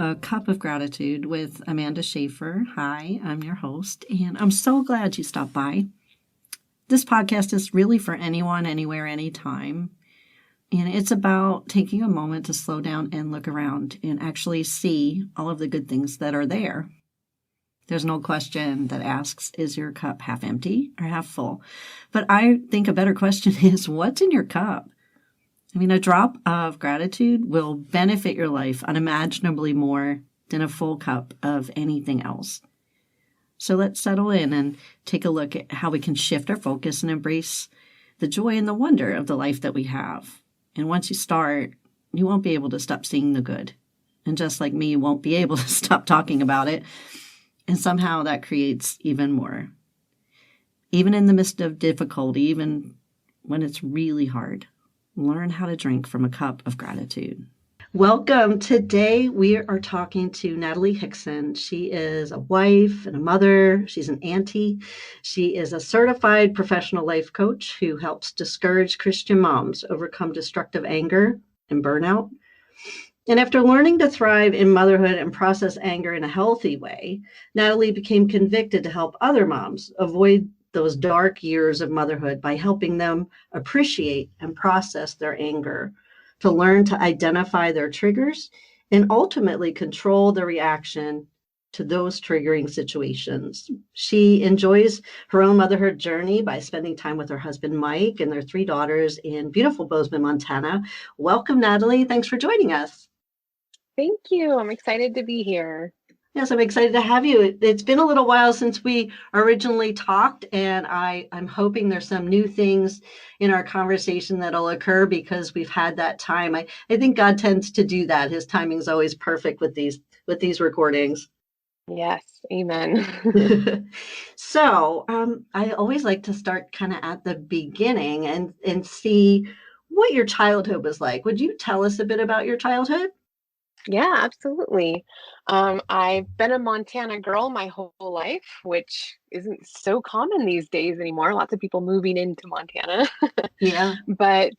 A Cup of Gratitude with Amanda Schaefer. Hi, I'm your host, and I'm so glad you stopped by. This podcast is really for anyone, anywhere, anytime. And it's about taking a moment to slow down and look around and actually see all of the good things that are there. There's no question that asks, is your cup half empty or half full? But I think a better question is, what's in your cup? I mean, a drop of gratitude will benefit your life unimaginably more than a full cup of anything else. So let's settle in and take a look at how we can shift our focus and embrace the joy and the wonder of the life that we have. And once you start, you won't be able to stop seeing the good. And just like me, you won't be able to stop talking about it. And somehow that creates even more. Even in the midst of difficulty, even when it's really hard, learn how to drink from a cup of gratitude. Welcome. Today we are talking to Natalie Hixson. She is a wife and a mother. She's an auntie. She is a certified professional life coach who helps discouraged Christian moms overcome destructive anger and burnout. And after learning to thrive in motherhood and process anger in a healthy way, Natalie became convicted to help other moms avoid those dark years of motherhood by helping them appreciate and process their anger, to learn to identify their triggers and ultimately control the reaction to those triggering situations. She enjoys her own motherhood journey by spending time with her husband, Mike, and their 3 daughters in beautiful Bozeman, Montana. Welcome, Natalie. Thanks for joining us. Thank you. I'm excited to be here. Yes, I'm excited to have you. It's been a little while since we originally talked, and I'm hoping there's some new things in our conversation that'll occur because we've had that time. I think God tends to do that. His timing is always perfect with these recordings. Yes, amen. So I always like to start kind of at the beginning and see what your childhood was like. Would you tell us a bit about your childhood? Yeah, absolutely. I've been a Montana girl my whole life, which isn't so common these days anymore. Lots of people moving into Montana. Yeah. But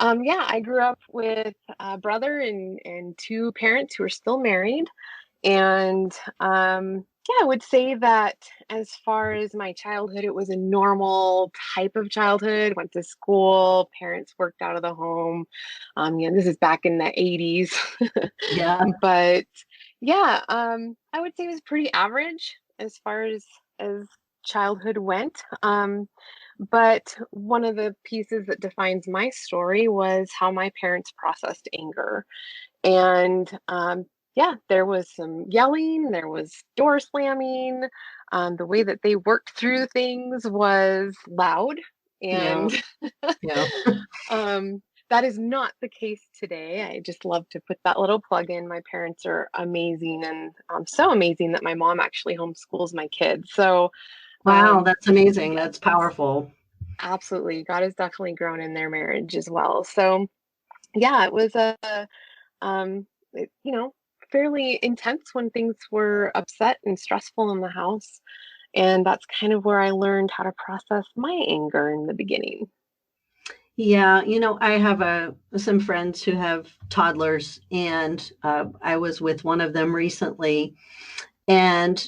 yeah, I grew up with a brother and 2 parents who are still married. And yeah, I would say that as far as my childhood, it was a normal type of childhood. Went to school, parents worked out of the home. This is back in the 80s. Yeah. But yeah, I would say it was pretty average as far as childhood went. But one of the pieces that defines my story was how my parents processed anger. And yeah, there was some yelling, there was door slamming. The way that they worked through things was loud. Yeah. And Yeah. that is not the case today. I just love to put that little plug in. My parents are amazing, and so amazing that my mom actually homeschools my kids. So, Wow, that's amazing. yeah, That's powerful. absolutely. God has definitely grown in their marriage as well. So, yeah, it was um, you know, fairly intense when things were upset and stressful in the house. And that's kind of where I learned how to process my anger in the beginning. Yeah, I have some friends who have toddlers, and I was with one of them recently, and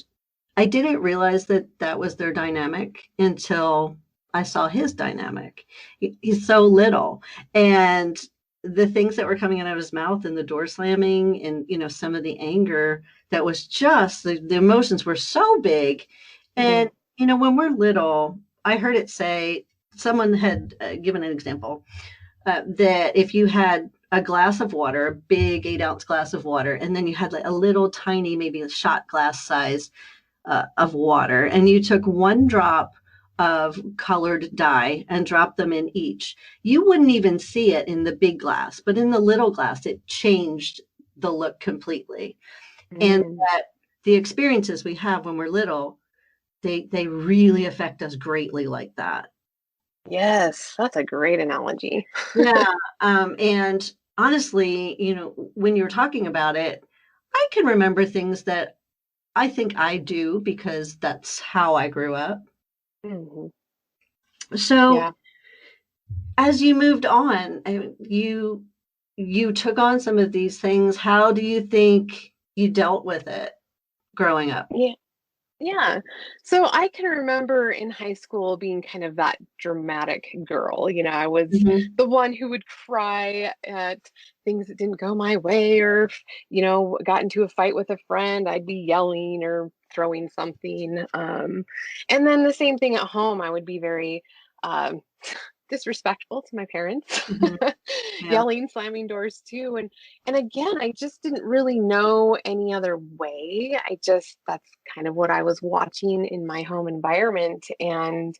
I didn't realize that that was their dynamic until I saw his dynamic. He's so little, and the things that were coming out of his mouth and the door slamming and, some of the anger that was just, the emotions were so big. And, Mhm. when we're little, I heard it say, someone had given an example that if you had a glass of water, a big 8-ounce glass of water, and then you had like a little tiny, maybe a shot glass size of water, and you took one drop of colored dye and dropped them in each, you wouldn't even see it in the big glass, but in the little glass, it changed the look completely. And Mm. that the experiences we have when we're little, they really affect us greatly like that. Yes, that's a great analogy. Yeah. And honestly, when you were talking about it, I can remember things that I think I do because that's how I grew up. Mhm. So Yeah. as you moved on, you took on some of these things. How do you think you dealt with it growing up. Yeah. Yeah. So I can remember in high school being kind of that dramatic girl. I was Hmm. the one who would cry at things that didn't go my way, or, got into a fight with a friend, I'd be yelling or throwing something. And then the same thing at home, I would be very um, disrespectful to my parents, Hmm. Yeah. yelling, slamming doors too. And again, I just didn't really know any other way. That's kind of what I was watching in my home environment. And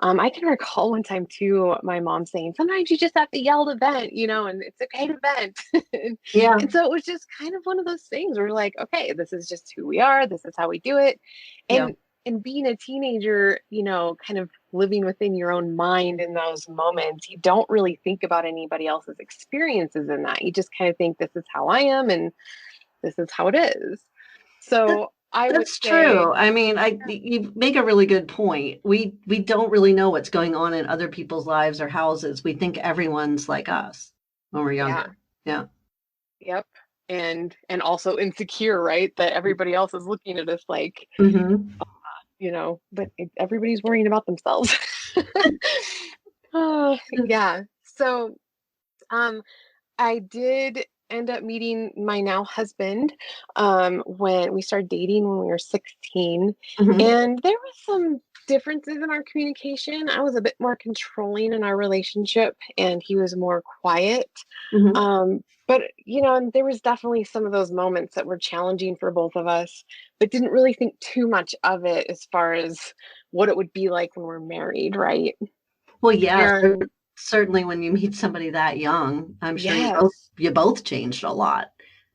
I can recall one time too, my mom saying, sometimes you just have to yell to vent, and it's okay to vent. and, Yeah. and so it was just kind of one of those things where we're like, okay, this is just who we are. This is how we do it. Yeah. And being a teenager, kind of living within your own mind in those moments, you don't really think about anybody else's experiences in that. You just kind of think, this is how I am and this is how it is. That, So I would that's say, true. I mean, you make a really good point. We don't really know what's going on in other people's lives or houses. We think everyone's like us when we're yeah, younger. Yeah. yep. And also insecure, right? That everybody else is looking at us like, Hmm. but everybody's worrying about themselves. Oh, yeah. So, um, I did end up meeting my now husband when we started dating when we were 16. Hmm. And there was some differences in our communication. I was a bit more controlling in our relationship, and he was more quiet. Hmm. But, and there was definitely some of those moments that were challenging for both of us, but didn't really think too much of it as far as what it would be like when we're married, right? Well, yeah, And certainly when you meet somebody that young, I'm sure yes. you both changed a lot.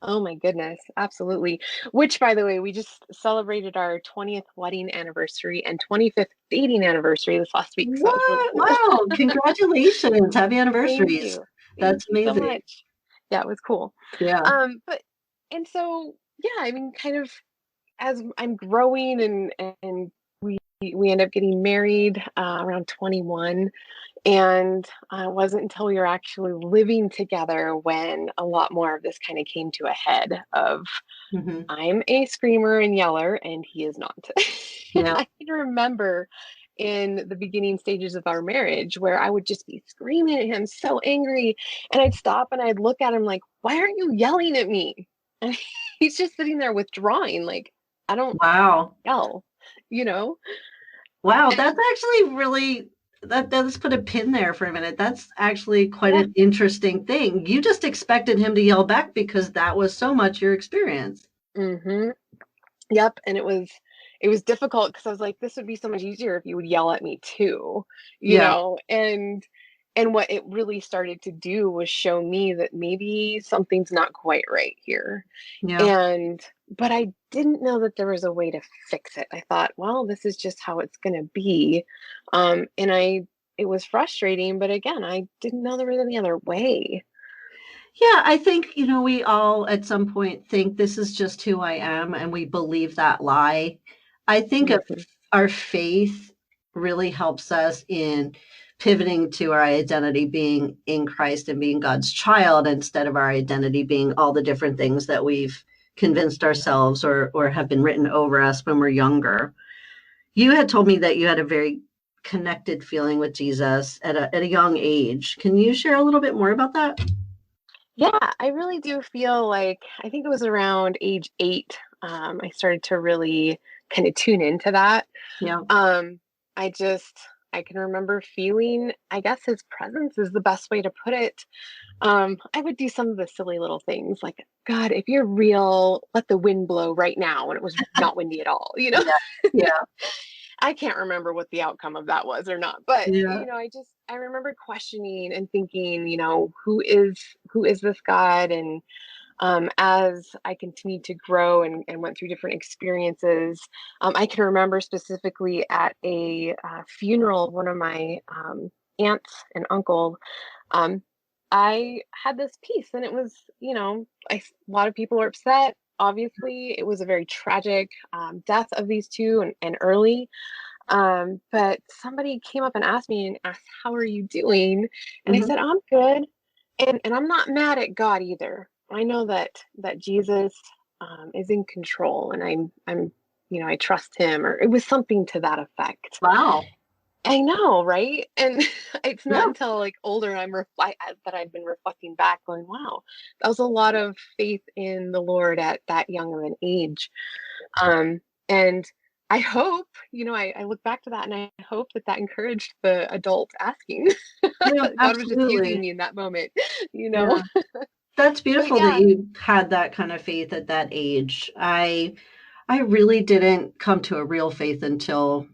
Oh my goodness, absolutely. Which, by the way, we just celebrated our 20th wedding anniversary and 25th dating anniversary this last week. So that was really What? cool. Wow, congratulations. Happy Thank anniversaries. you. Thank That's you so amazing. much. Yeah, it was cool. Yeah. But and so yeah, I mean, kind of as I'm growing and we end up getting married around 21. And it wasn't until we were actually living together when a lot more of this kind of came to a head of Hmm. I'm a screamer and yeller, and he is not. Yeah. I can remember in the beginning stages of our marriage where I would just be screaming at him, so angry. And I'd stop and I'd look at him like, why aren't you yelling at me? And he's just sitting there withdrawing, like, I don't Wow. yell, you know? Wow, And that's actually really let's put a pin there for a minute. That's actually quite yeah. an interesting thing. You just expected him to yell back because that was so much your experience. Hmm. Yep. And it was difficult because I was like, this would be so much easier if you would yell at me too, Yeah. and what it really started to do was show me that maybe something's not quite right here. Yeah. And but I didn't know that there was a way to fix it. I thought, well, this is just how it's gonna be. And it was frustrating, but again, I didn't know there was any other way. Yeah, I think, we all at some point think this is just who I am, and we believe that lie. I think Hmm. our faith really helps us in pivoting to our identity being in Christ and being God's child instead of our identity being all the different things that we've convinced ourselves or have been written over us when we're younger. You had told me that you had a very connected feeling with Jesus at a young age. Can you share a little bit more about that? Yeah, I really do feel like I think it was around age 8, I started to really kind of tune into that. Yeah. Um, I just I can remember feeling, I guess his presence is the best way to put it. I would do some of the silly little things like, God, if you're real, let the wind blow right now. And it was not windy at all, Yeah. Yeah. I can't remember what the outcome of that was or not, but Yeah. I remember questioning and thinking, who is this God? And as I continued to grow and went through different experiences, I can remember specifically at a funeral of one of my aunts and uncle. Um, I had this piece, and it was, a lot of people were upset. Obviously, it was a very tragic death of these two and early. But somebody came up and asked me and asked, "How are you doing?" And I Mhm. said, "I'm good." And I'm not mad at God either. I know that Jesus is in control, and I'm I trust him, or it was something to that effect. Wow. I know, right? And it's not Yeah. until like older that I've been reflecting back, going, "Wow, that was a lot of faith in the Lord at that young of an age." And I hope, I look back to that and I hope that that encouraged the adult asking. Yeah, God was just using absolutely. me in that moment, you know? Yeah. That's But beautiful that yeah, you had that kind of faith at that age. I really didn't come to a real faith until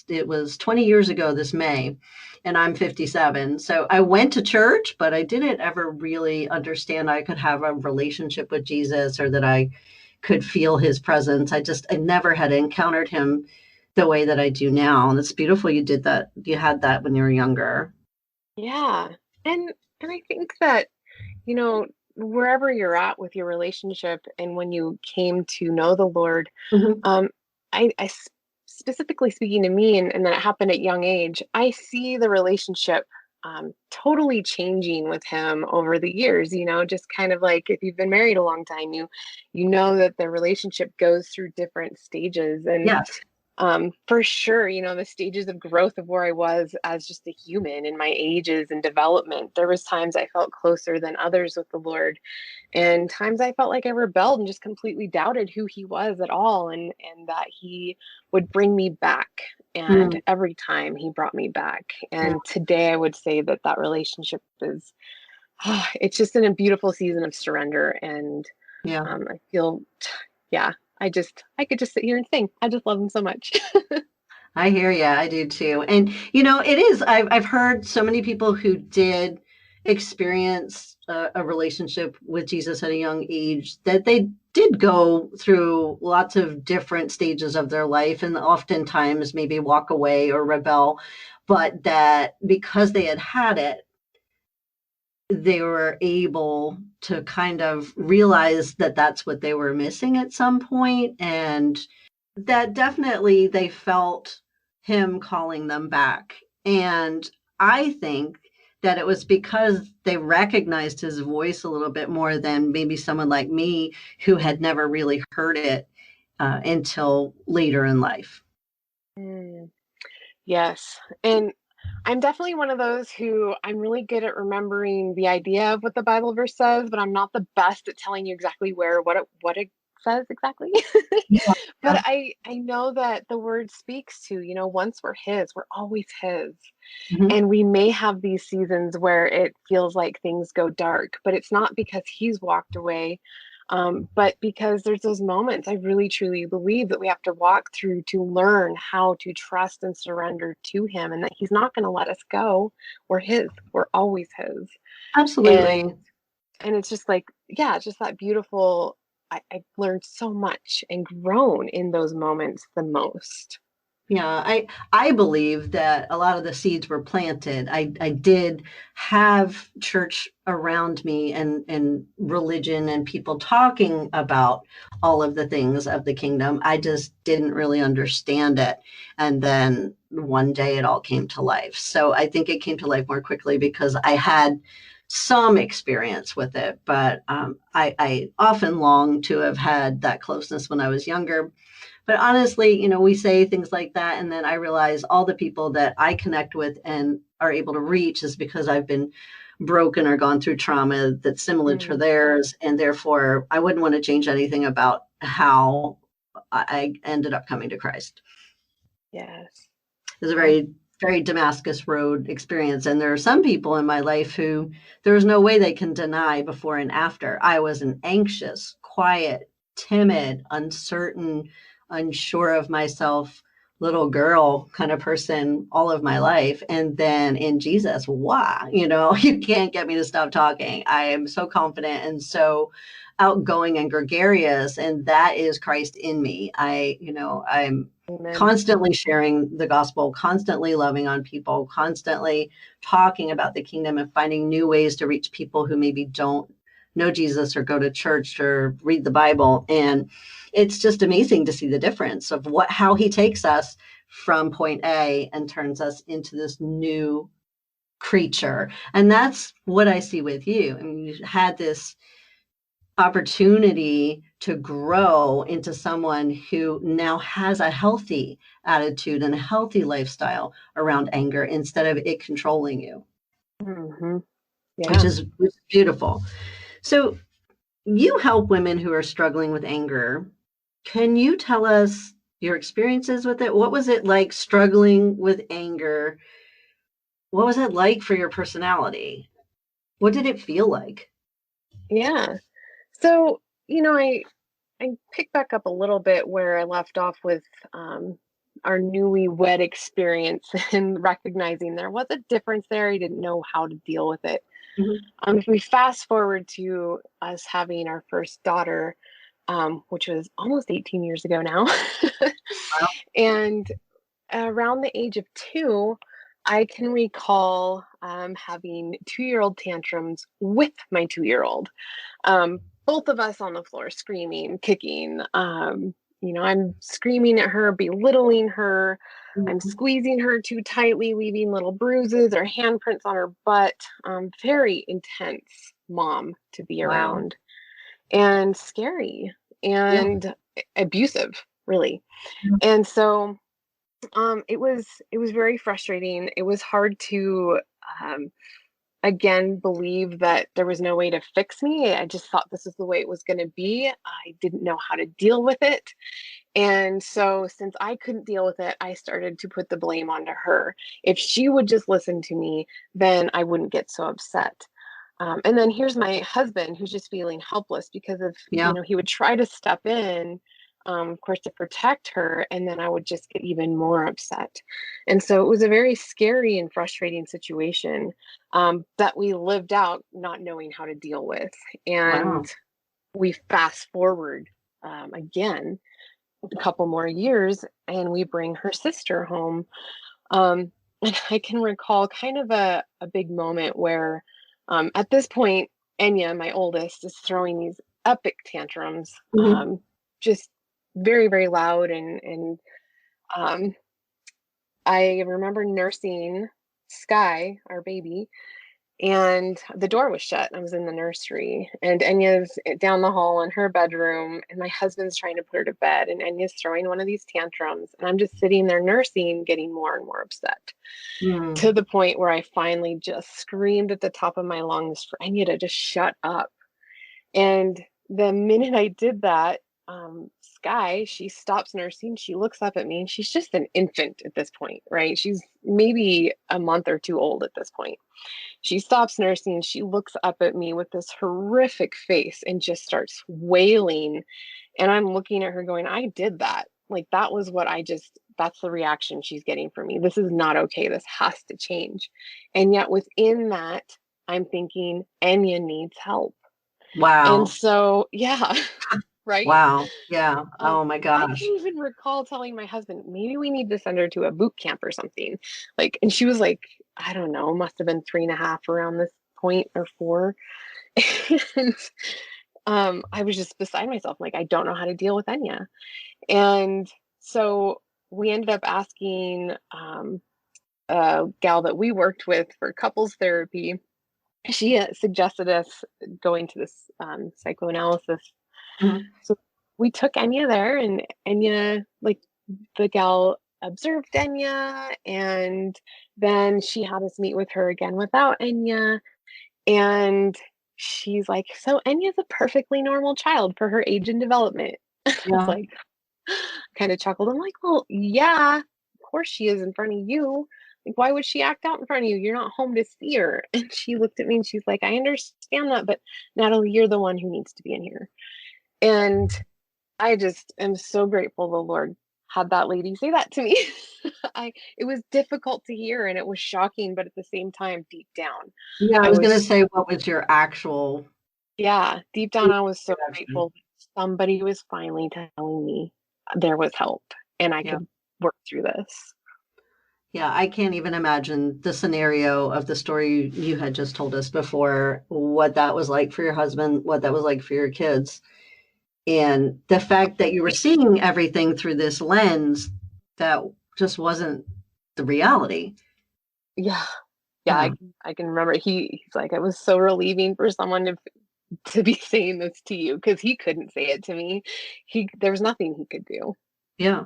it was 20 years ago this May, and I'm 57. So I went to church, but I didn't ever really understand I could have a relationship with Jesus or that I could feel his presence. I never had encountered him the way that I do now. And it's beautiful you did that. You had that when you were younger. yeah. And I think that, you know, wherever you're at with your relationship and when you came to know the Lord, Mhm. um, specifically speaking to me, and then it happened at young age, I see the relationship totally changing with him over the years. Just kind of like if you've been married a long time, you know that the relationship goes through different stages, and Yes. for sure, the stages of growth of where I was as just a human in my ages and development. There was times I felt closer than others with the Lord, and times I felt like I rebelled and just completely doubted who he was at all, and that he would bring me back. And Mm, every time he brought me back. yeah. And today I would say that that relationship is, it's just in a beautiful season of surrender. And Yeah. I feel, yeah, I could just sit here and sing. I just love him so much. I hear you. I do too. And it is. I've heard so many people who did experience a relationship with Jesus at a young age that they did go through lots of different stages of their life and oftentimes maybe walk away or rebel, but that because they had it, they were able to kind of realize that that's what they were missing at some point, and that definitely they felt him calling them back. And I think that it was because they recognized his voice a little bit more than maybe someone like me who had never really heard it until later in life. Mm, yes. And I'm definitely one of those who I'm really good at remembering the idea of what the Bible verse says, but I'm not the best at telling you exactly what it says exactly. Yeah. But I know that the word speaks to, once we're his, we're always his. Mhm. And we may have these seasons where it feels like things go dark, but it's not because he's walked away, but because there's those moments I really truly believe that we have to walk through to learn how to trust and surrender to him, and that he's not going to let us go. We're his, we're always his. Absolutely. And it's just like, yeah, just that beautiful. I've learned so much and grown in those moments the most. Yeah, I believe that a lot of the seeds were planted. I did have church around me and religion and people talking about all of the things of the kingdom. I just didn't really understand it. And then one day it all came to life. So I think it came to life more quickly because I had some experience with it, but I often long to have had that closeness when I was younger. But honestly, we say things like that. And then I realize all the people that I connect with and are able to reach is because I've been broken or gone through trauma that's similar to Mm, theirs. And therefore, I wouldn't want to change anything about how I ended up coming to Christ. yes. It was a Yeah. very, very Damascus Road experience. And there are some people in my life who there is no way they can deny before and after. I was an anxious, quiet, timid, uncertain, unsure of myself little girl kind of person all of my life. And then in Jesus, wow, you can't get me to stop talking. I am so confident and so outgoing and gregarious. And that is Christ in me. I'm Amen. constantly sharing the gospel, constantly loving on people, constantly talking about the kingdom and finding new ways to reach people who maybe don't know Jesus or go to church or read the Bible. And it's just amazing to see the difference of how he takes us from point A and turns us into this new creature. And that's what I see with you. I mean, you had this opportunity to grow into someone who now has a healthy attitude and a healthy lifestyle around anger instead of it controlling you, Hmm. which Yeah. is beautiful. So you help women who are struggling with anger. Can you tell us your experiences with it? What was it like struggling with anger? What was it like for your personality? What did it feel like? Yeah. So, I pick back up a little bit where I left off with our newlywed experience and recognizing there was a difference there. I didn't know how to deal with it. Mhm. If we fast forward to us having our first daughter, which was almost 18 years ago now, Wow. and around the age of 2, I can recall having 2-year-old tantrums with my 2-year-old. Both of us on the floor screaming, kicking. I'm screaming at her, belittling her. I'm Mhm. squeezing her too tightly, leaving little bruises or handprints on her butt. Very intense mom to be Wow. around and scary Yeah. and abusive, really. And so it was very frustrating. It was hard to um, again believe that there was no way to fix me. I just thought this is the way it was going to be. I didn't know how to deal with it. And so since I couldn't deal with it, I started to put the blame onto her. If she would just listen to me, then I wouldn't get so upset. And then here's my husband who's just feeling helpless because of, Yeah. he would try to step in, of course, to protect her. And then I would just get even more upset. And so it was a very scary and frustrating situation that we lived out not knowing how to deal with. And Wow. we fast forward again a couple more years and we bring her sister home. And I can recall kind of a big moment where at this point, Enya, my oldest, is throwing these epic tantrums, Mhm. just very, very loud. And um, I remember nursing Sky, our baby, and the door was shut. I was in the nursery, and Enya's down the hall in her bedroom, and my husband's trying to put her to bed, and Enya's throwing one of these tantrums, and I'm just sitting there nursing, getting more and more upset to Mm. the point where I finally just screamed at the top of my lungs for Enya to just shut up. And the minute I did that, Sky, she stops nursing. She looks up at me, and she's just an infant at this point, right? She's maybe a month or two old at this point. She stops nursing. She looks up at me with this horrific face and just starts wailing. And I'm looking at her going, I did that. Like, that was what that's the reaction she's getting from me. This is not okay. This has to change. And yet within that, I'm thinking, Enya needs help. And Wow. so, yeah, right. Wow. Yeah. Oh my I gosh. can even recall telling my husband, maybe we need to send her to a boot camp or something. Like, and she was like, I don't know, must have been 3.5 around this point or 4. And I was just beside myself, like, I don't know how to deal with Enya. And so we ended up asking a gal that we worked with for couples therapy. She suggested us going to this psychoanalysis. Mhm. So we took Enya there, and Enya, like, the gal observed Enya, and then she had us meet with her again without Enya. And she's like, so Enya's a perfectly normal child for her age and development. I was Yeah. like, kind of chuckled. I'm like, well, yeah, of course she is in front of you. Like, why would she act out in front of you? You're not home to see her. And she looked at me and she's like, I understand that, but Natalie, you're the one who needs to be in here. And I just am so grateful the Lord had that lady say that to me. It was difficult to hear and it was shocking, but at the same time, deep down, Yeah. I I was going to was, say, what was your actual yeah, deep down, I was so reaction? grateful that somebody was finally telling me there was help and I Yeah. could work through this. Yeah. I can't even imagine the scenario of the story you had just told us before, what that was like for your husband, what that was like for your kids. And the fact that you were seeing everything through this lens that just wasn't the reality. Yeah. Yeah, Yeah. I can remember he's like, it was so relieving for someone to to be saying this to you because he couldn't say it to me. There was nothing he could do. Yeah.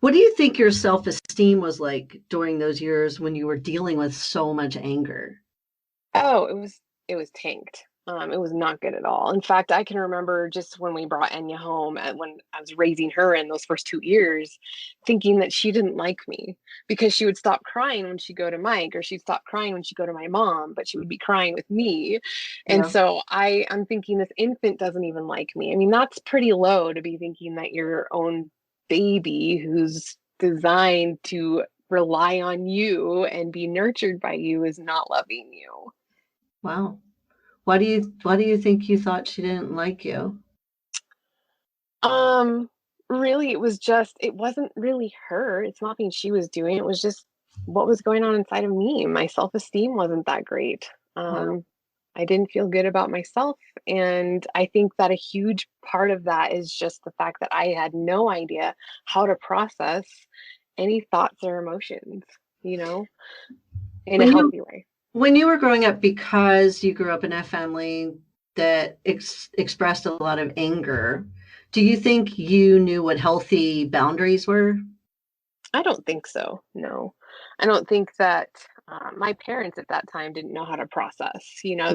What do you think your self-esteem was like during those years when you were dealing with so much anger? Oh, it was tanked. It was not good at all. In fact, I can remember just when we brought Enya home and when I was raising her in those first 2 years, thinking that she didn't like me because she would stop crying when she'd go to Mike, or she'd stop crying when she'd go to my mom, but she would be crying with me. And Yeah. so I'm thinking this infant doesn't even like me. I mean, that's pretty low to be thinking that your own baby who's designed to rely on you and be nurtured by you is not loving you. Wow. Why do you think you thought she didn't like you? Um, Really, it wasn't really her. It's nothing she was doing. It was just what was going on inside of me. My self-esteem wasn't that great. Wow. I didn't feel good about myself. And I think that a huge part of that is just the fact that I had no idea how to process any thoughts or emotions, you know, in a When you healthy way. when you were growing up, because you grew up in a family that expressed a lot of anger, do you think you knew what healthy boundaries were? I don't think so. No, I don't think that my parents at that time didn't know how to process. Yeah.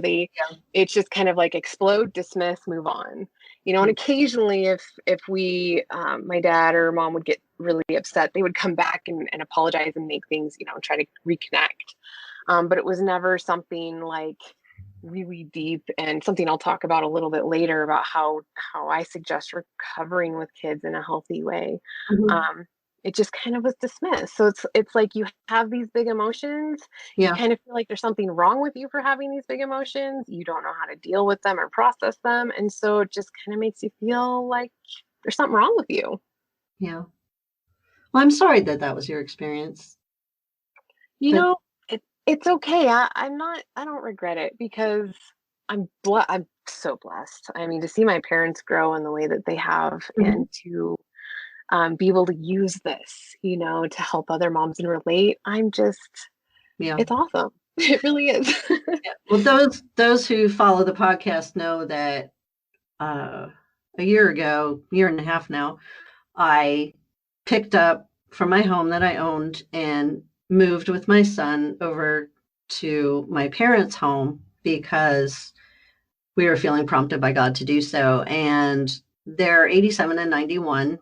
It's just kind of like explode, dismiss, move on. And occasionally, if my dad or mom would get really upset, they would come back and apologize and make things, try to reconnect. But it was never something like really deep, and something I'll talk about a little bit later about how I suggest recovering with kids in a healthy way. Mhm. Um, it just kind of was dismissed. So it's like you have these big emotions, you Yeah. kind of feel like there's something wrong with you for having these big emotions. You don't know how to deal with them or process them, and so it just kind of makes you feel like there's something wrong with you. Yeah. Well, I'm sorry that that was your experience. You But know, it's okay. I don't regret it because I'm so blessed. I mean, to see my parents grow in the way that they have, mhm. and to be able to use this, to help other moms and relate. Yeah. It's awesome. It really is. Yeah. Well, those who follow the podcast know that uh, a year ago, year and a half now, I picked up from my home that I owned and moved with my son over to my parents' home because we were feeling prompted by God to do so. And they're 87 and 91.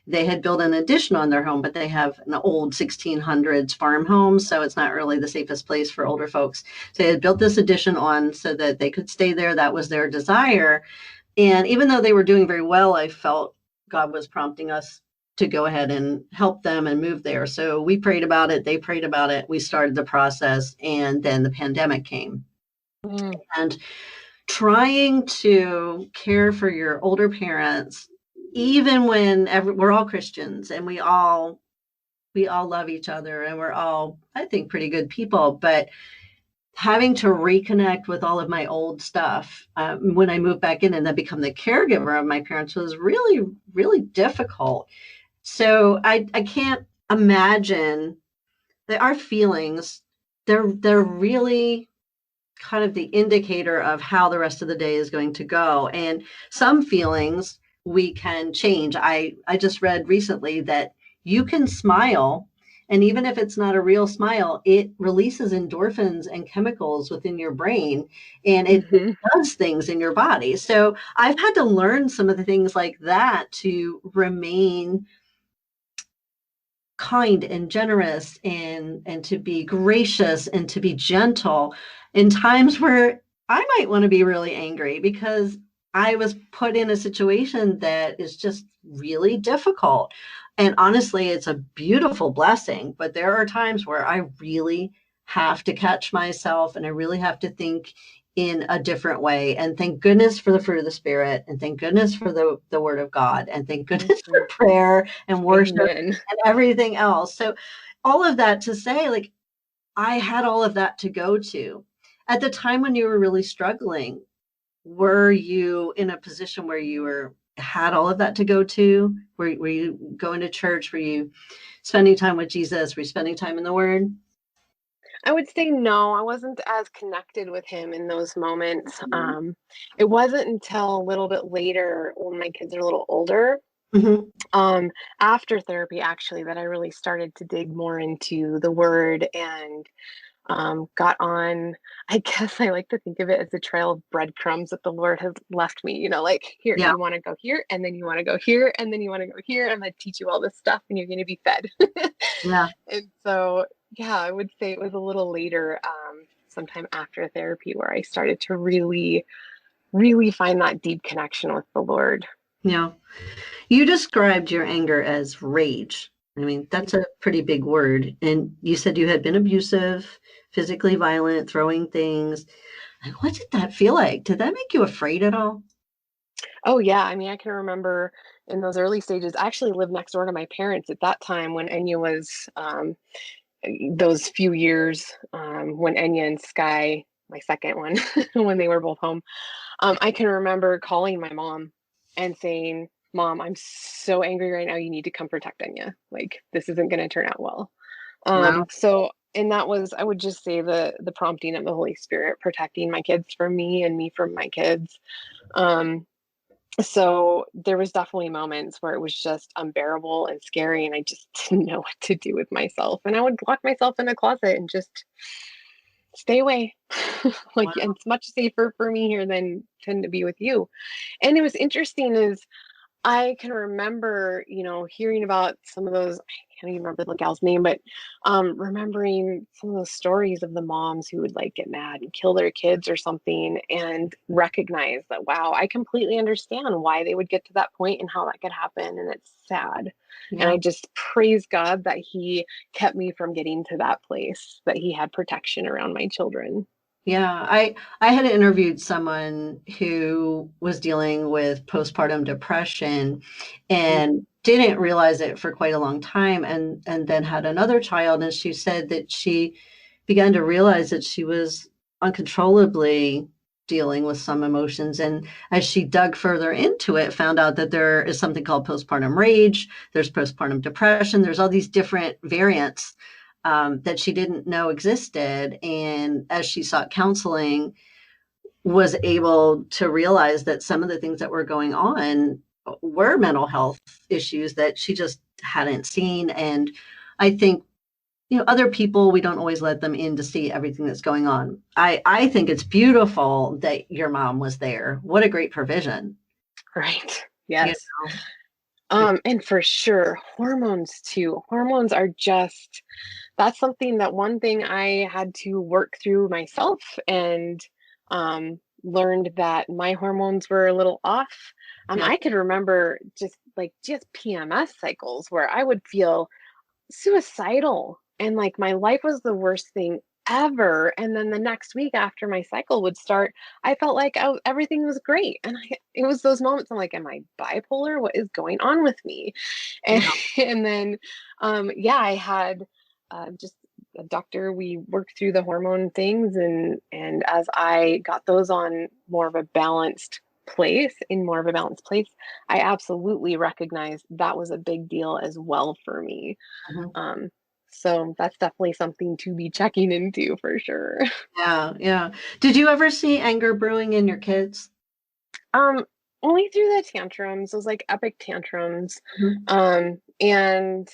They had built an addition on their home, but they have an old 1600s farm home, so it's not really the safest place for older folks. So they had built this addition on so that they could stay there. That was their desire. And even though they were doing very well, I felt God was prompting us to go ahead and help them and move there. So we prayed about it. They prayed about it. We started the process, and then the pandemic came. Mm, And trying to care for your older parents, even when we're all Christians and we all love each other and we're all, I think, pretty good people, but having to reconnect with all of my old stuff when I moved back in and then become the caregiver of my parents was really, really difficult. So I can't imagine that our feelings, they're really kind of the indicator of how the rest of the day is going to go. And some feelings we can change. I just read recently that you can smile, and even if it's not a real smile, it releases endorphins and chemicals within your brain, and it hmm does things in your body. So I've had to learn some of the things like that to remain kind and generous and to be gracious and to be gentle in times where I might want to be really angry because I was put in a situation that is just really difficult. And honestly, it's a beautiful blessing, but there are times where I really have to catch myself and I really have to think in a different way. And thank goodness for the fruit of the spirit, and thank goodness for the word of God, and thank goodness for prayer and worship Amen. and everything else. So all of that to say, like, I had all of that to go to. At the time when you were really struggling, were you in a position where you had all of that to go to? Were you going to church? Were you spending time with Jesus? Were you spending time in the Word? I would say no, I wasn't as connected with him in those moments. Mhm. It wasn't until a little bit later when my kids are a little older, Mhm. um, after therapy actually, that I really started to dig more into the word and got on. I guess I like to think of it as a trail of breadcrumbs that the Lord has left me, like, here, Yeah. you want to go here, and then you want to go here, and then you want to go here. I'm going to teach you all this stuff, and you're going to be fed. Yeah. And so, yeah, I would say it was a little later, sometime after therapy, where I started to really, really find that deep connection with the Lord. Yeah. You described your anger as rage. I mean, that's a pretty big word. And you said you had been abusive, physically violent, throwing things. Like, what did that feel like? Did that make you afraid at all? Oh, yeah. I mean, I can remember in those early stages, I actually lived next door to my parents at that time when Enya was those few years when Enya and Sky, my second one, when they were both home, I can remember calling my mom and saying, "Mom, I'm so angry right now. You need to come protect Enya. Like, this isn't going to turn out well." Wow. And that was, I would just say, the prompting of the Holy Spirit protecting my kids from me and me from my kids. Um, so there was definitely moments where it was just unbearable and scary, and I just didn't know what to do with myself. And I would lock myself in a closet and just stay away. Like, Wow. it's much safer for me here than to be with you. And it was interesting is I can remember, hearing about some of those. I can't even remember the gal's name, but remembering some of those stories of the moms who would like get mad and kill their kids or something, and recognize that, wow, I completely understand why they would get to that point and how that could happen. And it's sad. And Yeah. I just praise God that He kept me from getting to that place, that He had protection around my children. Yeah, I had interviewed someone who was dealing with postpartum depression and Mhm. didn't realize it for quite a long time and then had another child, and she said that she began to realize that she was uncontrollably dealing with some emotions, and as she dug further into it, found out that there is something called postpartum rage, there's postpartum depression, there's all these different variants that she didn't know existed. And as she sought counseling, was able to realize that some of the things that were going on were mental health issues that she just hadn't seen. And I think, other people, we don't always let them in to see everything that's going on. I think it's beautiful that your mom was there. What a great provision. Right. You Yes. know? And for sure, hormones too. Hormones are just, that's something, that one thing I had to work through myself, and learned that my hormones were a little off. Yeah. I could remember just PMS cycles where I would feel suicidal, and like my life was the worst thing ever. And then the next week after my cycle would start, I felt like everything was great. And it was those moments I'm like, am I bipolar? What is going on with me? And, Yeah. and then, yeah, I had just a doctor. We worked through the hormone things. And as I got those on more of a balanced place, I absolutely recognized that was a big deal as well for me. Mhm. Um, so that's definitely something to be checking into for sure. Yeah. Yeah. Did you ever see anger brewing in your kids? Um, Only through the tantrums, those like epic tantrums. Mhm. And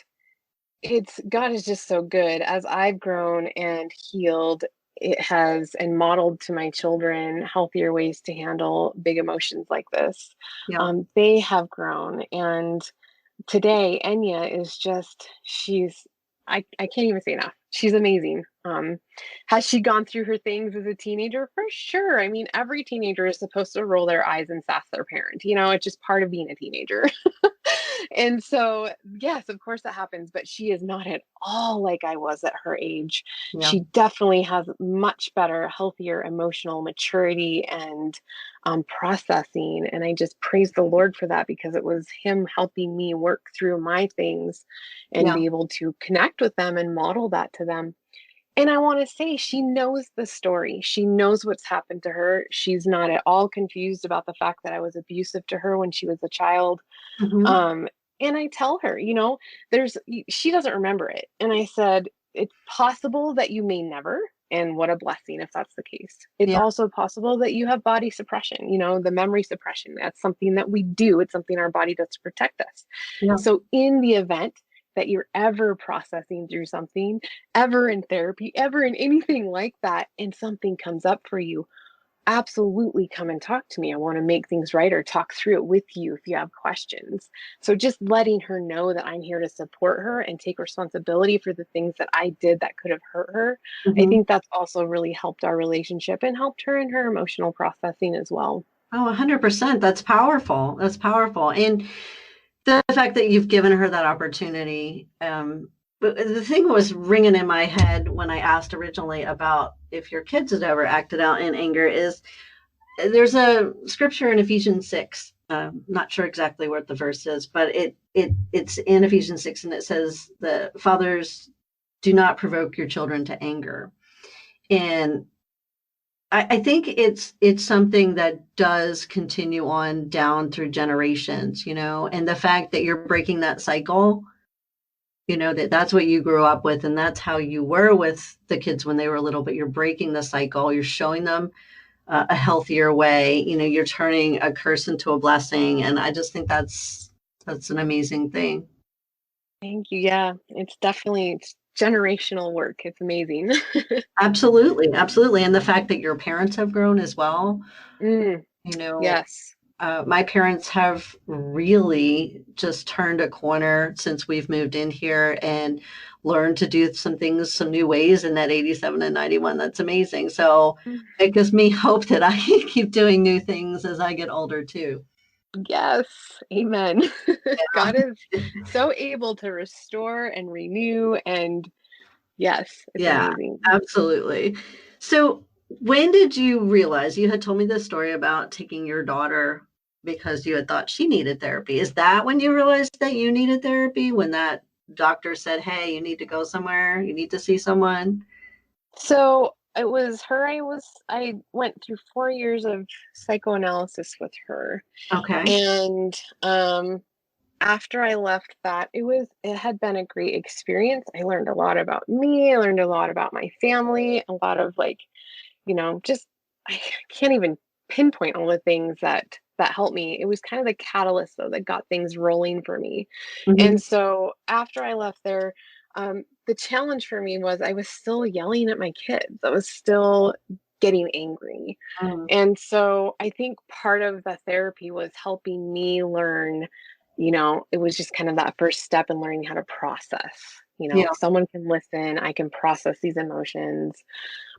it's, God is just so good. As I've grown and healed, it has, and modeled to my children healthier ways to handle big emotions like this. Yeah. They have grown, and today Enya is just, I can't even say enough. She's amazing. Has she gone through her things as a teenager? For sure. I mean, every teenager is supposed to roll their eyes and sass their parent. It's just part of being a teenager. And so, yes, of course that happens, but she is not at all like I was at her age. Yeah. She definitely has much better, healthier emotional maturity and processing. And I just praise the Lord for that, because it was Him helping me work through my things and Yeah. be able to connect with them and model that to them. And I want to say, she knows the story. She knows what's happened to her. She's not at all confused about the fact that I was abusive to her when she was a child. Mhm. Um, and I tell her, she doesn't remember it. And I said, it's possible that you may never, and what a blessing if that's the case. It's Yeah. also possible that you have body suppression, the memory suppression. That's something that we do. It's something our body does to protect us. Yeah. So in the event that you're ever processing through something, ever in therapy, ever in anything like that, and something comes up for you, absolutely come and talk to me. I want to make things right or talk through it with you if you have questions. So just letting her know that I'm here to support her and take responsibility for the things that I did that could have hurt her. I Mm-hmm. think that's also really helped our relationship and helped her in her emotional processing as well. Oh, 100%. That's powerful. That's powerful. And the fact that you've given her that opportunity. But the thing was ringing in my head when I asked originally about if your kids had ever acted out in anger is there's a scripture in Ephesians 6. Not sure exactly what the verse is, but it's in Ephesians 6, and it says the fathers do not provoke your children to anger. And I think it's something that does continue on down through generations, and the fact that you're breaking that cycle, that's what you grew up with, and that's how you were with the kids when they were little, but you're breaking the cycle. You're showing them a healthier way. You're turning a curse into a blessing, and I just think that's an amazing thing. Thank you. Yeah, it's generational work. It's amazing. Absolutely, absolutely, and the fact that your parents have grown as well. Mm, you know yes. My parents have really just turned a corner since we've moved in here and learned to do some things some new ways in that 87 and 91. That's amazing. So it gives me hope that I can keep doing new things as I get older too. Yes, amen. God Yeah. is so able to restore and renew, and yes, it's Yeah, amazing. absolutely. So when did you realize you had told me this story about taking your daughter because you had thought she needed therapy? Is that when you realized that you needed therapy? When that doctor said, hey, you need to go somewhere, you need to see someone? So it was her. I went through 4 years of psychoanalysis with her, Okay. and after I left that, it had been a great experience. I learned a lot about me. I learned a lot about my family. A lot of just I can't even pinpoint all the things that helped me. It was kind of the catalyst though that got things rolling for me. Hmm. And so after I left there, the challenge for me was I was still yelling at my kids. I was still getting angry. Mm. And so I think part of the therapy was helping me learn, it was just kind of that first step in learning how to process. Yeah. If someone can listen, I can process these emotions.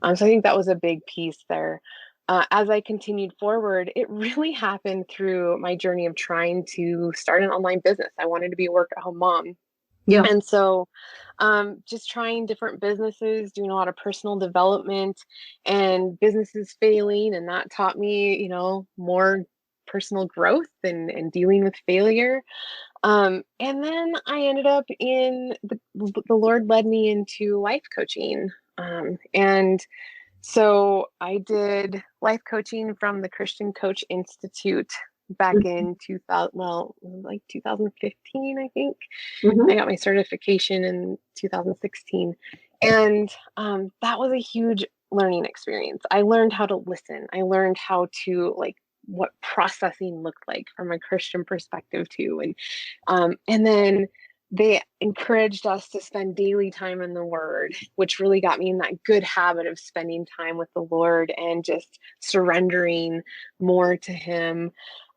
So I think that was a big piece there. As I continued forward, it really happened through my journey of trying to start an online business. I wanted to be a work at home mom. Yeah. And so just trying different businesses, doing a lot of personal development and businesses failing. And that taught me, more personal growth and dealing with failure. And then I ended up the Lord led me into life coaching. And so I did life coaching from the Christian Coach Institute back in 2000, well, like 2015, I think. I Hmm. got my certification in 2016. And that was a huge learning experience. I learned how to listen. I learned how to what processing looked like from a Christian perspective too. And then they encouraged us to spend daily time in the Word, which really got me in that good habit of spending time with the Lord and just surrendering more to Him.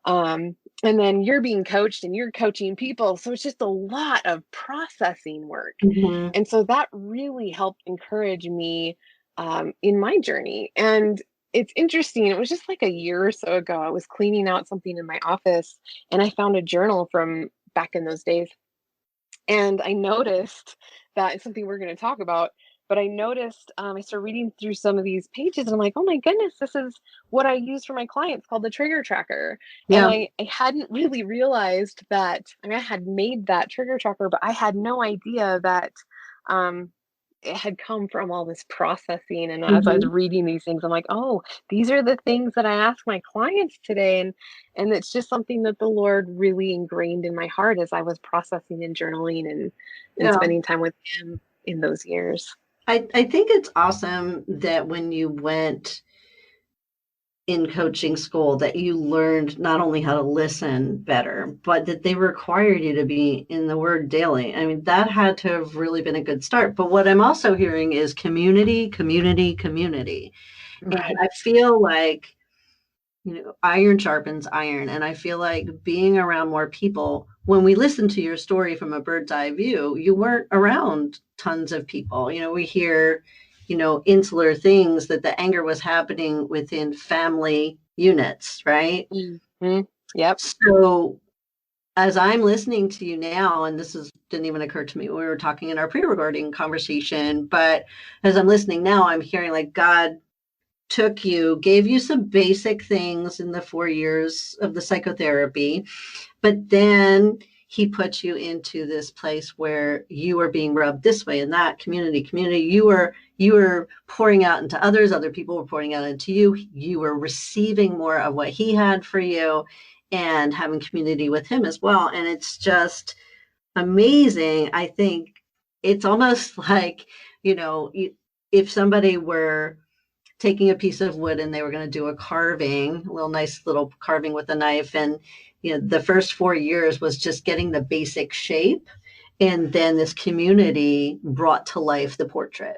And then you're being coached and you're coaching people. So it's just a lot of processing work. Hmm. And so that really helped encourage me in my journey. And it's interesting. It was just like a year or so ago. I was cleaning out something in my office and I found a journal from back in those days. And I noticed that it's something we're going to talk about. But I noticed I started reading through some of these pages and I'm like, oh my goodness, this is what I use for my clients called the trigger tracker. And Yeah. I hadn't really realized that. I mean, I had made that trigger tracker, but I had no idea that um, it had come from all this processing. And as I was Hmm. reading these things, I'm like, oh, these are the things that I ask my clients today. And it's just something that the Lord really ingrained in my heart as I was processing and journaling and Yeah. spending time with Him. in those years. I think it's awesome that when you went in coaching school that you learned not only how to listen better, but that they required you to be in the Word daily. I mean, that had to have really been a good start. But what I'm also hearing is community, community, community. And Right. I feel like, iron sharpens iron. And I feel like being around more people, when we listen to your story from a bird's eye view, you weren't around tons of people. We hear, insular things that the anger was happening within family units, right? Mm-hmm. Yep. So as I'm listening to you now, and didn't even occur to me when we were talking in our pre-recording conversation, but as I'm listening now, I'm hearing like God gave you some basic things in the 4 years of the psychotherapy, but then he put you into this place where you were being rubbed this way and that community. You were pouring out into others. Other people were pouring out into you. You were receiving more of what he had for you and having community with him as well. And it's just amazing. I think it's almost like, if somebody were taking a piece of wood and they were going to do a nice little carving with a knife. And, the first 4 years was just getting the basic shape. And then this community brought to life the portrait.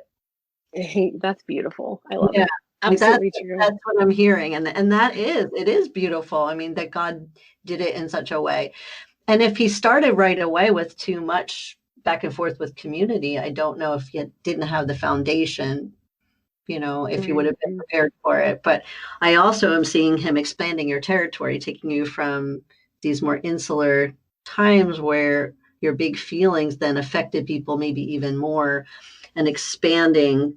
That's beautiful. I love Yeah. it. Like Absolutely true. that's what I'm hearing. And it is beautiful. I mean, that God did it in such a way. And if he started right away with too much back and forth with community, I don't know if he didn't have the foundation, if you would have been Mhm. prepared for it. But I also am seeing him expanding your territory, taking you from these more insular times where your big feelings then affected people maybe even more, and expanding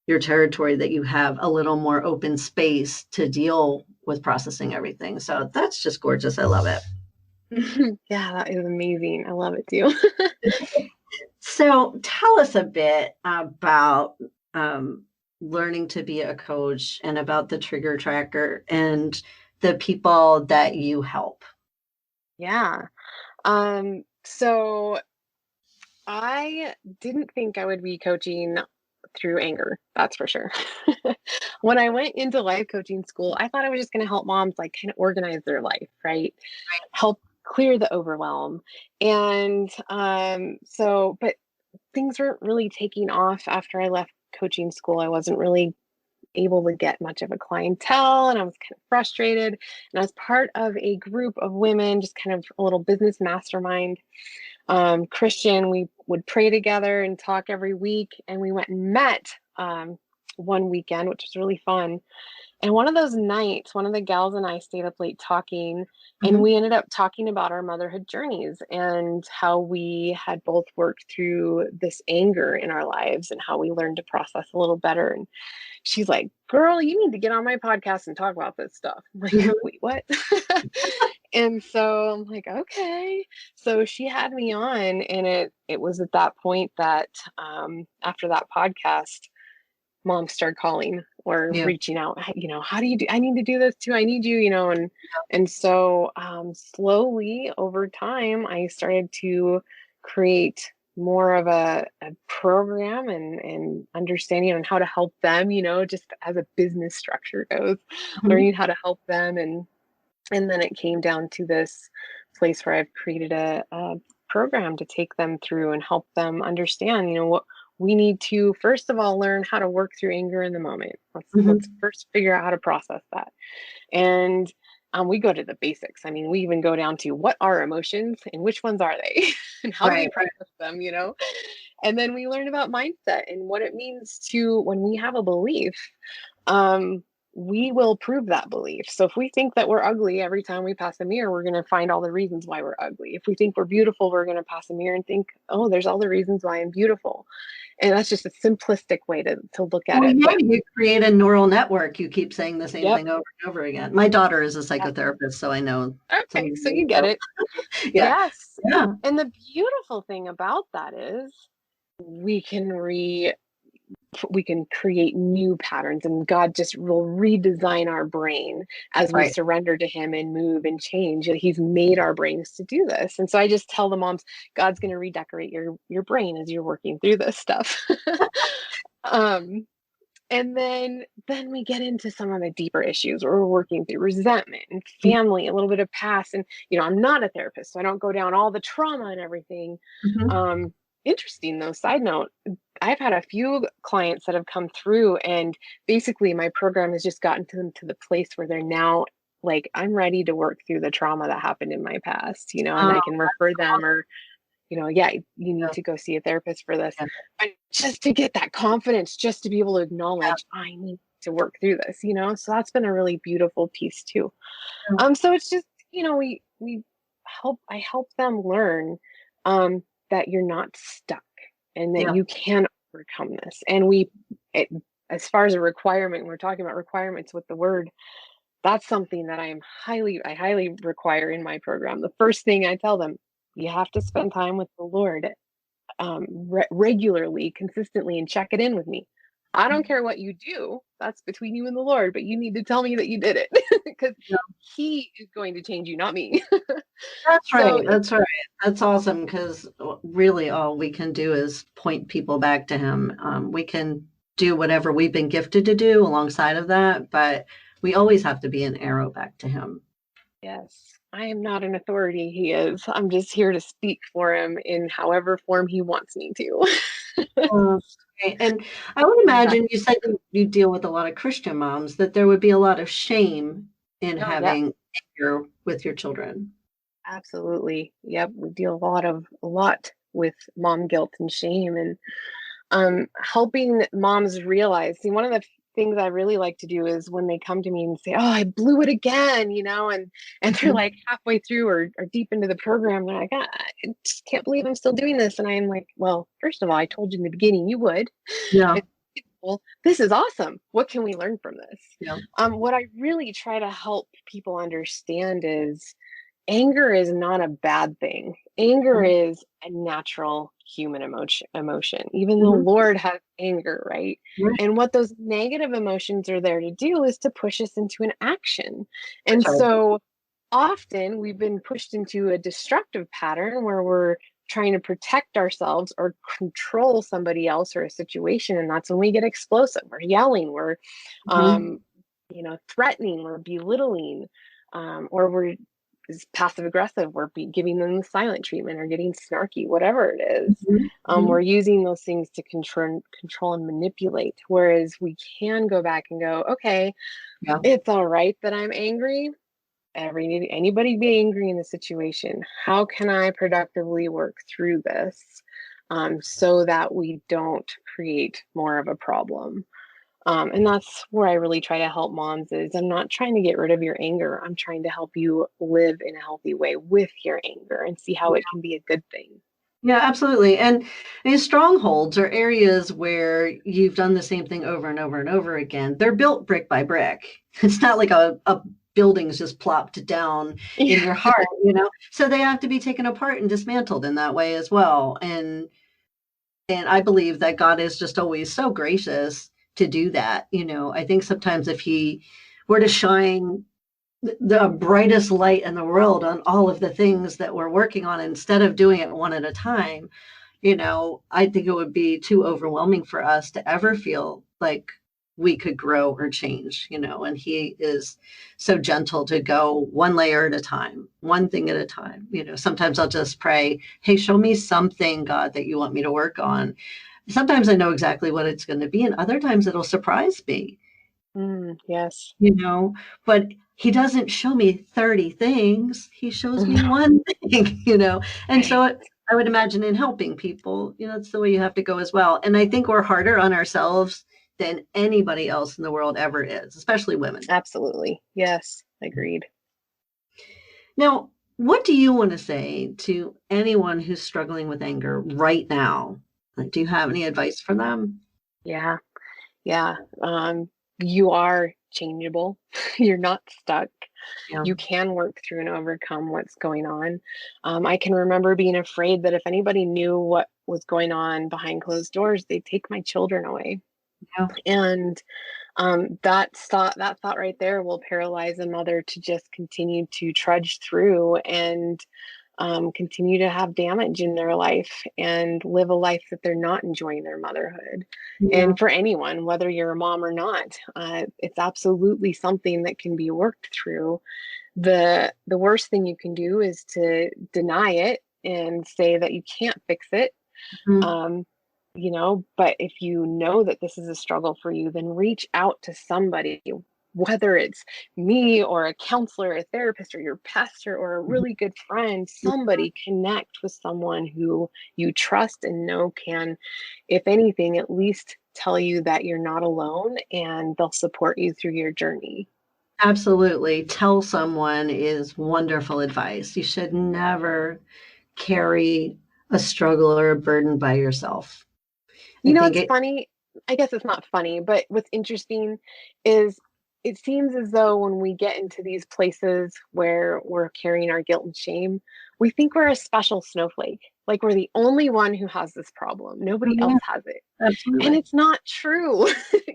your territory that you have a little more open space to deal with processing everything. So that's just gorgeous. I love it. Yeah, that is amazing. I love it too. So tell us a bit about learning to be a coach and about the trigger tracker and the people that you help. Yeah. So I didn't think I would be coaching through anger, that's for sure. When I went into life coaching school, I thought I was just going to help moms like kind of organize their life, right? Help clear the overwhelm. And but things weren't really taking off after I left coaching school. I wasn't really able to get much of a clientele and I was kind of frustrated. And I was part of a group of women, just kind of a little business mastermind, Christian. We would pray together and talk every week. And we went and met one weekend, which was really fun. And one of those nights, one of the gals and I stayed up late talking, and Mm-hmm. we ended up talking about our motherhood journeys and how we had both worked through this anger in our lives and how we learned to process a little better. And she's like, "Girl, you need to get on my podcast and talk about this stuff." I'm like, Mm-hmm. "Wait, what?" And so I'm like, "Okay." So she had me on, and it was at that point that after that podcast, moms started calling or Yeah. reaching out. How do you do? I need to do this too. I need you. And so slowly over time, I started to create more of a program and understanding on how to help them, just as a business structure goes, Mm-hmm. learning how to help them. And then it came down to this place where I've created a program to take them through and help them understand, what we need to, first of all, learn how to work through anger in the moment. Let's Mm-hmm. first figure out how to process that. And we go to the basics. I mean, we even go down to what are emotions and which ones are they and how do we Right. process them. And then we learn about mindset and what it means to, when we have a belief, um, we will prove that belief. So if we think that we're ugly every time we pass a mirror, we're going to find all the reasons why we're ugly. If we think we're beautiful, we're going to pass a mirror and think, oh, there's all the reasons why I'm beautiful. And that's just a simplistic way to look at Well, it. yeah, But you create a neural network. You keep saying the same yep. thing over and over again. My daughter is a Yeah. psychotherapist, so I know some Okay. of So these. you get So, it. yeah. Yes. Yeah. And the beautiful thing about that is we can we can create new patterns, and God just will redesign our brain as we Right. surrender to him and move and change. And he's made our brains to do this. And so I just tell the moms, God's going to redecorate your brain as you're working through this stuff. um and then we get into some of the deeper issues where we're working through resentment and family, a little bit of past. And I'm not a therapist, so I don't go down all the trauma and everything. Mhm. um Interesting though, side note, I've had a few clients that have come through, and basically my program has just gotten to them to the place where they're now like, I'm ready to work through the trauma that happened in my past, and Oh, I can refer them, or yeah, you need yeah, to go see a therapist for this. yeah, But just to get that confidence, just to be able to acknowledge, I need to work through this. So that's been a really beautiful piece too. yeah, So it's just, I help them learn that you're not stuck, and that yeah. you can overcome this. And it, as far as a requirement, we're talking about requirements with the word, that's something that I highly require in my program. The first thing I tell them, you have to spend time with the Lord, regularly, consistently, and check it in with me. I don't care what you do. That's between you and the Lord, but you need to tell me that you did it, because Yeah. he is going to change you, not me. That's right. So That's right. That's awesome because really all we can do is point people back to him. We can do whatever we've been gifted to do alongside of that, but we always have to be an arrow back to him. yes, I am not an authority. He is. I'm just here to speak for him in however form he wants me to. Okay. And I would Yeah. imagine you said you deal with a lot of Christian moms, that there would be a lot of shame in Oh, yeah. having anger with your children. Absolutely. Yep. We deal a lot with mom guilt and shame, and helping moms realize. See, one of the things I really like to do is when they come to me and say, "Oh, I blew it again," and they're Mhm. like halfway through, or deep into the program, they're like, I just can't believe I'm still doing this." And I'm like, "Well, first of all, I told you in the beginning you would. Yeah. And, well, this is awesome. What can we learn from this?" Yeah. What I really try to help people understand is anger is not a bad thing. Anger Mhm. is a natural human emotion. Even the Mhm. Lord has anger, right? Right. And what those negative emotions are there to do is to push us into an action. That's And right. so often we've been pushed into a destructive pattern where we're trying to protect ourselves or control somebody else or a situation. And that's when we get explosive. We're yelling, we're Mhm. threatening, we're belittling, or we're is passive aggressive. We're giving them the silent treatment or getting snarky, whatever it is. Mhm. We're Mhm. using those things to control and manipulate. Whereas we can go back and go, okay, Yeah. it's all right that I'm angry. Anybody be angry in the situation. How can I productively work through this, so that we don't create more of a problem? And that's where I really try to help moms is, I'm not trying to get rid of your anger. I'm trying to help you live in a healthy way with your anger and see how it can be a good thing. Yeah, absolutely. And these strongholds are areas where you've done the same thing over and over and over again. They're built brick by brick. It's not like a building's just plopped down in Yeah. your heart. So they have to be taken apart and dismantled in that way as well. And I believe that God is just always so gracious to do that. I think sometimes if he were to shine the brightest light in the world on all of the things that we're working on instead of doing it one at a time, I think it would be too overwhelming for us to ever feel like we could grow or change. And he is so gentle to go one layer at a time, one thing at a time. Sometimes I'll just pray, hey, show me something, God, that you want me to work on. Sometimes I know exactly what it's going to be, and other times it'll surprise me, Yes. you know, but he doesn't show me 30 things. He shows me No. one thing. And Right. so I would imagine in helping people, it's the way you have to go as well. And I think we're harder on ourselves than anybody else in the world ever is, especially women. Absolutely. Yes. Agreed. Now, what do you want to say to anyone who's struggling with anger right now? Like, do you have any advice for them? Yeah. Yeah. You are changeable. You're not stuck. Yeah. You can work through and overcome what's going on. I can remember being afraid that if anybody knew what was going on behind closed doors, they'd take my children away. Yeah. And that thought right there will paralyze a mother to just continue to trudge through and continue to have damage in their life and live a life that they're not enjoying their motherhood. Yeah. And for anyone, whether you're a mom or not, it's absolutely something that can be worked through. The worst thing you can do is to deny it and say that you can't fix it. Mhm. Um, but if you know that this is a struggle for you, then reach out to somebody, whether it's me or a counselor, a therapist, or your pastor, or a really good friend. Somebody, connect with someone who you trust and know can, if anything, at least tell you that you're not alone and they'll support you through your journey. Absolutely. Tell someone is wonderful advice. You should never carry a struggle or a burden by yourself. I think It's it, funny. I guess it's not funny, but what's interesting is it seems as though when we get into these places where we're carrying our guilt and shame, we think we're a special snowflake. Like we're the only one who has this problem. oh, Nobody else yeah, has it. And absolutely. it's not true.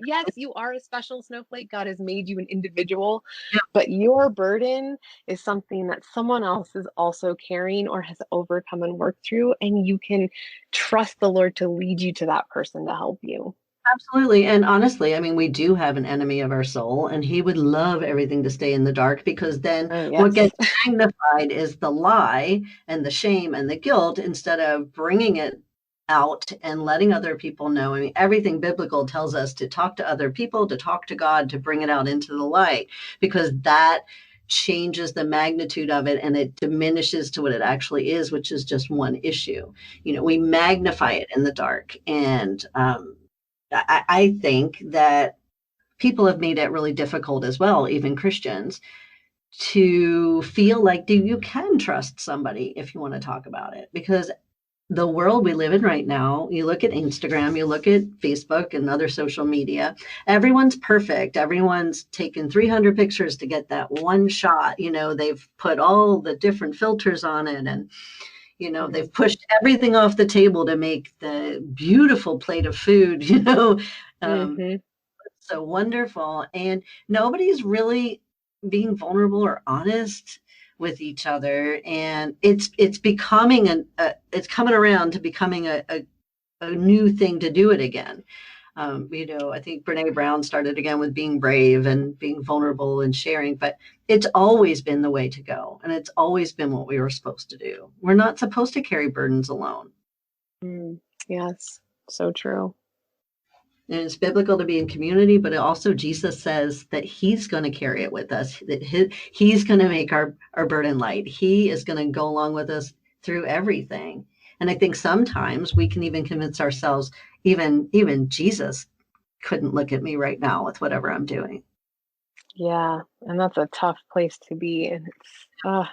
Yes, you are a special snowflake. God has made you an individual, Yeah, but your burden is something that someone else is also carrying or has overcome and worked through. And you can trust the Lord to lead you to that person to help you. absolutely. And honestly, I mean, we do have an enemy of our soul, and he would love everything to stay in the dark because then Oh, what yes. gets magnified is the lie and the shame and the guilt instead of bringing it out and letting other people know. I mean, everything biblical tells us to talk to other people, to talk to God, to bring it out into the light because that changes the magnitude of it and it diminishes to what it actually is, which is just one issue. We magnify it in the dark. And I think that people have made it really difficult as well, even Christians, to feel like you can trust somebody if you want to talk about it. Because the world we live in right now, you look at Instagram, you look at Facebook and other social media, everyone's perfect. Everyone's taken 300 pictures to get that one shot. They've put all the different filters on it and they've pushed everything off the table to make the beautiful plate of food, um, Mm-hmm. so wonderful. And nobody's really being vulnerable or honest with each other. And it's becoming it's coming around to becoming a new thing to do it again. I think Brene Brown started again with being brave and being vulnerable and sharing, but it's always been the way to go. And it's always been what we were supposed to do. We're not supposed to carry burdens alone. Yes, so true. And it's biblical to be in community, but also Jesus says that he's going to carry it with us, that he's going to make our burden light. He is going to go along with us through everything. And I think sometimes we can even convince ourselves, even Jesus couldn't look at me right now with whatever I'm doing. Yeah, and that's a tough place to be. And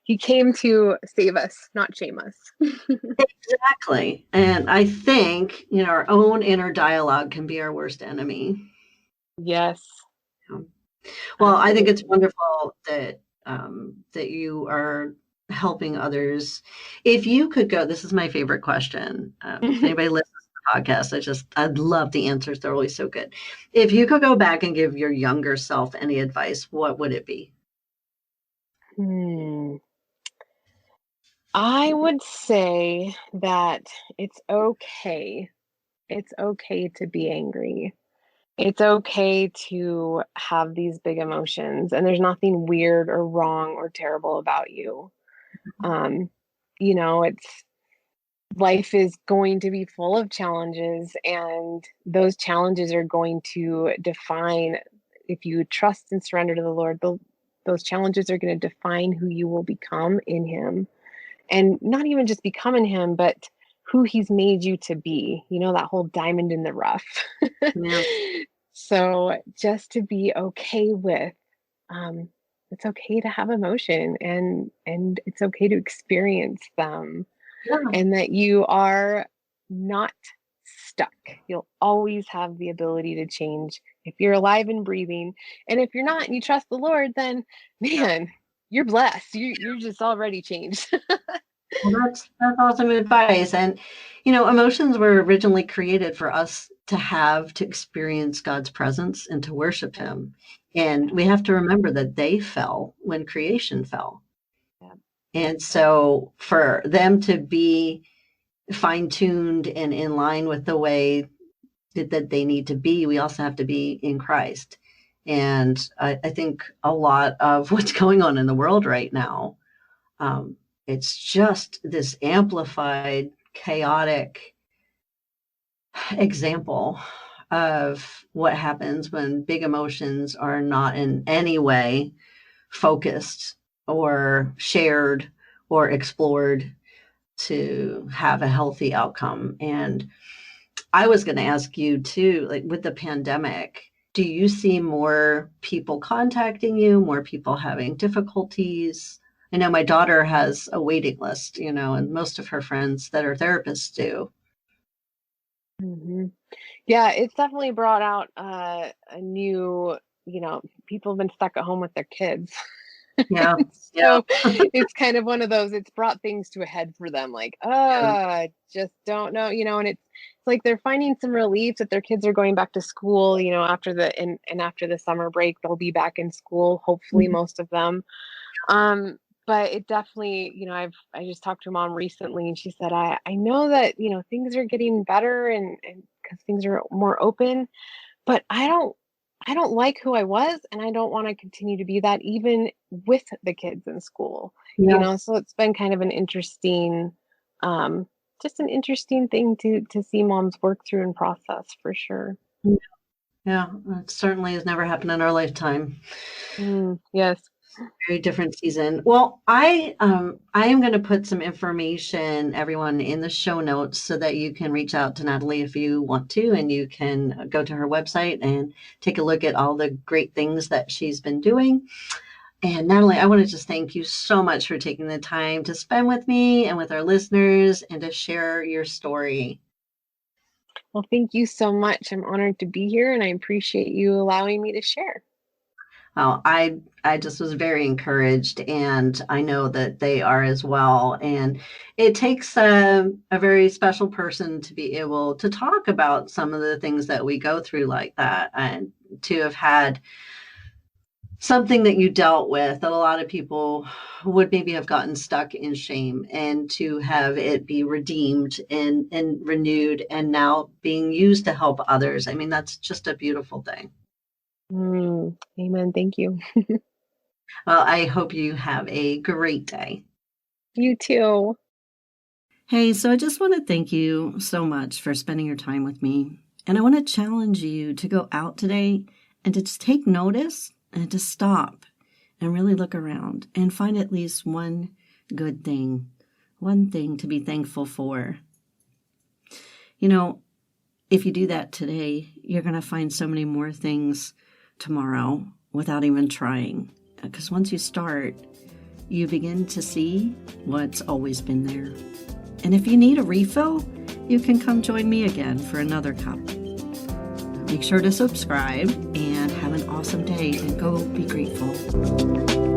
he came to save us, not shame us. Exactly. And I think, our own inner dialogue can be our worst enemy. Yes, Well, I think it's absolutely. wonderful that you are helping others. If you could go, this is my favorite question. If anybody listens to the podcast, I'd love the answers. They're always so good. If you could go back and give your younger self any advice, what would it be? Hmm. I would say that it's okay. It's okay to be angry. It's okay to have these big emotions, and there's nothing weird or wrong or terrible about you. Um, it's life is going to be full of challenges, and those challenges are going to define, if you trust and surrender to the Lord, those challenges are going to define who you will become in Him. And not even just become in Him, but who He's made you to be, that whole diamond in the rough. Yeah. So just to be okay with, um, it's okay to have emotion, and it's okay to experience them, Yeah. and that you are not stuck. You'll always have the ability to change if you're alive and breathing. And if you're not and you trust the Lord, then man, you're blessed. You're just already changed. Well, that's awesome advice. And emotions were originally created for us to experience God's presence and to worship Yeah, Him. And we have to remember that they fell when creation fell. yeah, And so for them to be fine-tuned and in line with the way that they need to be, we also have to be in Christ. And I think a lot of what's going on in the world right now, it's just this amplified, chaotic example of what happens when big emotions are not in any way focused or shared or explored to have a healthy outcome. And I was going to ask you too, like with the pandemic, do you see more people contacting you, more people having difficulties? I know my daughter has a waiting list, and most of her friends that are therapists do. hmm yeah. It's definitely brought out a new, people have been stuck at home with their kids. Yeah. Yeah. So it's kind of one of those, it's brought things to a head for them, like, Yeah. I just don't know, and it's like they're finding some relief that their kids are going back to school, after and after the summer break, they'll be back in school, hopefully most of them. But it definitely, I just talked to mom recently and she said, I know that, things are getting better and because things are more open, but I don't like who I was, and I don't wanna continue to be that even with the kids in school, Yeah. so it's been kind of an interesting, um, just an interesting thing to see moms work through and process for sure. Yeah. It certainly has never happened in our lifetime. Yes. Very different season. Well, I am going to put some information, everyone, in the show notes so that you can reach out to Natalie if you want to, and you can go to her website and take a look at all the great things that she's been doing. And Natalie, I want to just thank you so much for taking the time to spend with me and with our listeners and to share your story. Well, thank you so much. I'm honored to be here, and I appreciate you allowing me to share. Oh, I just was very encouraged, and I know that they are as well. And it takes a very special person to be able to talk about some of the things that we go through like that, and to have had something that you dealt with that a lot of people would maybe have gotten stuck in shame, and to have it be redeemed and renewed and now being used to help others. I mean, that's just a beautiful thing. Amen. Thank you. Well, I hope you have a great day. You too. Hey, so I just want to thank you so much for spending your time with me. And I want to challenge you to go out today and to just take notice and to stop and really look around and find at least one good thing, one thing to be thankful for. If you do that today, you're going to find so many more things tomorrow without even trying. Because once you start, you begin to see what's always been there. And if you need a refill, you can come join me again for another cup. Make sure to subscribe and have an awesome day and go be grateful.